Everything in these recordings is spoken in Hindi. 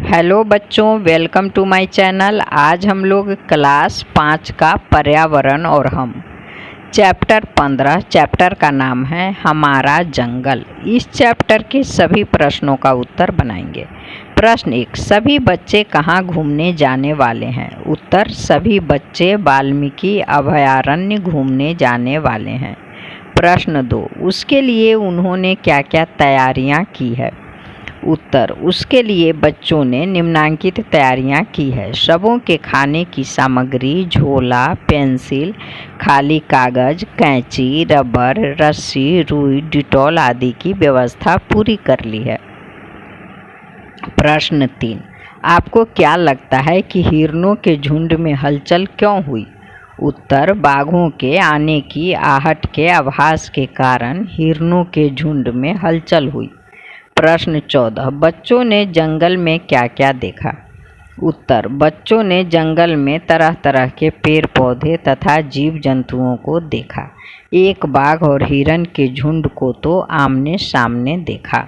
हेलो बच्चों, वेलकम टू माय चैनल। आज हम लोग क्लास 5 का पर्यावरण और हम चैप्टर 15 चैप्टर का नाम है हमारा जंगल। इस चैप्टर के सभी प्रश्नों का उत्तर बनाएंगे। प्रश्न 1, सभी बच्चे कहाँ घूमने जाने वाले हैं? उत्तर, सभी बच्चे वाल्मीकि अभयारण्य घूमने जाने वाले हैं। प्रश्न 2, उसके लिए उन्होंने क्या क्या तैयारियां की है? उत्तर, उसके लिए बच्चों ने निम्नलिखित तैयारियां की है। सबों के खाने की सामग्री, झोला, पेंसिल, खाली कागज, कैंची, रबर, रस्सी, रुई, डिटॉल आदि की व्यवस्था पूरी कर ली है। प्रश्न 3, आपको क्या लगता है कि हिरणों के झुंड में हलचल क्यों हुई? उत्तर, बाघों के आने की आहट के आभास के कारण हिरणों के झुंड में हलचल हुई। प्रश्न 14, बच्चों ने जंगल में क्या क्या देखा? उत्तर, बच्चों ने जंगल में तरह तरह के पेड़ पौधे तथा जीव जंतुओं को देखा। एक बाघ और हिरण के झुंड को तो आमने सामने देखा।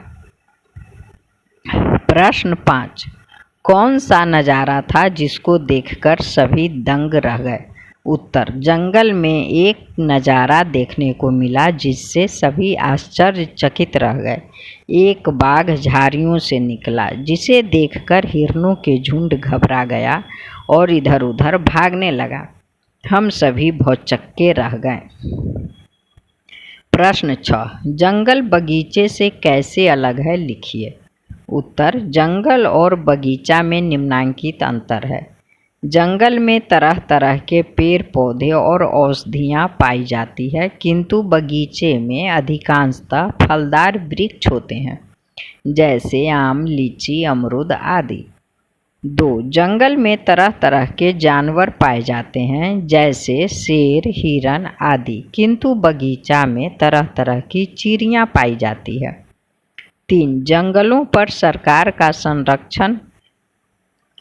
प्रश्न 5, कौन सा नज़ारा था जिसको देखकर सभी दंग रह गए? उत्तर, जंगल में एक नज़ारा देखने को मिला जिससे सभी आश्चर्यचकित रह गए। एक बाघ झाड़ियों से निकला जिसे देखकर हिरणों के झुंड घबरा गया और इधर उधर भागने लगा। हम सभी भौचक्के रह गए। प्रश्न 6, जंगल बगीचे से कैसे अलग है, लिखिए। उत्तर, जंगल और बगीचा में निम्नलिखित अंतर है। जंगल में तरह तरह के पेड़ पौधे और औषधियाँ पाई जाती है, किंतु बगीचे में अधिकांशतः फलदार वृक्ष होते हैं, जैसे आम, लीची, अमरूद आदि। 2, जंगल में तरह तरह के जानवर पाए जाते हैं, जैसे शेर, हिरण आदि, किंतु बगीचा में तरह तरह की चिड़ियाँ पाई जाती है। 3, जंगलों पर सरकार का संरक्षण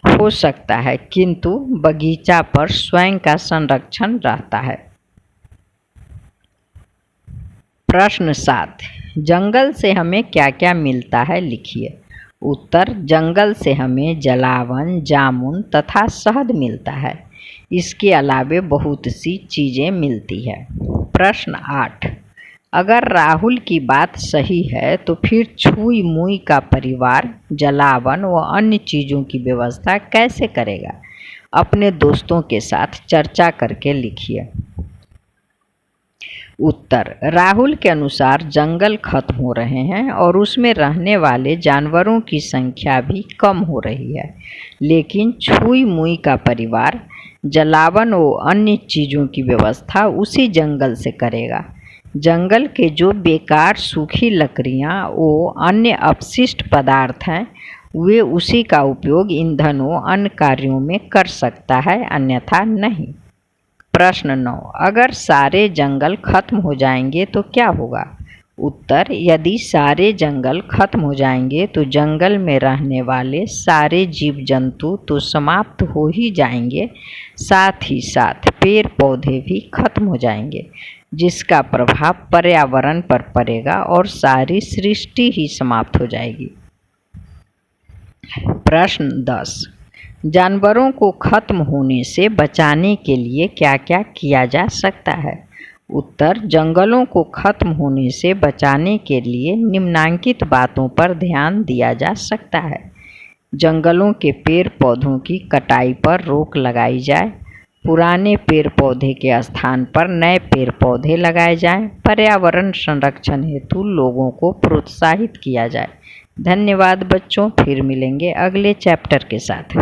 हो सकता है, किंतु बगीचा पर स्वयं का संरक्षण रहता है। प्रश्न 7, जंगल से हमें क्या क्या मिलता है, लिखिए। उत्तर, जंगल से हमें जलावन, जामुन तथा शहद मिलता है। इसके अलावे बहुत सी चीज़ें मिलती है। प्रश्न 8, अगर राहुल की बात सही है तो फिर छुई मुई का परिवार जलावन व अन्य चीज़ों की व्यवस्था कैसे करेगा? अपने दोस्तों के साथ चर्चा करके लिखिए। उत्तर, राहुल के अनुसार जंगल खत्म हो रहे हैं और उसमें रहने वाले जानवरों की संख्या भी कम हो रही है, लेकिन छुई मुई का परिवार जलावन व अन्य चीज़ों की व्यवस्था उसी जंगल से करेगा। जंगल के जो बेकार सूखी लकड़ियाँ व अन्य अपशिष्ट पदार्थ हैं, वे उसी का उपयोग ईंधन व अन्य कार्यों में कर सकता है, अन्यथा नहीं। प्रश्न 9, अगर सारे जंगल खत्म हो जाएंगे तो क्या होगा? उत्तर, यदि सारे जंगल खत्म हो जाएंगे तो जंगल में रहने वाले सारे जीव जंतु तो समाप्त हो ही जाएंगे, साथ ही साथ पेड़ पौधे भी खत्म हो जाएंगे, जिसका प्रभाव पर्यावरण पर पड़ेगा और सारी सृष्टि ही समाप्त हो जाएगी। प्रश्न 10, जानवरों को खत्म होने से बचाने के लिए क्या क्या किया जा सकता है? उत्तर, जंगलों को खत्म होने से बचाने के लिए निम्नलिखित बातों पर ध्यान दिया जा सकता है। जंगलों के पेड़ पौधों की कटाई पर रोक लगाई जाए, पुराने पेड़ पौधे के स्थान पर नए पेड़ पौधे लगाए जाएं, पर्यावरण संरक्षण हेतु लोगों को प्रोत्साहित किया जाए। धन्यवाद बच्चों, फिर मिलेंगे अगले चैप्टर के साथ।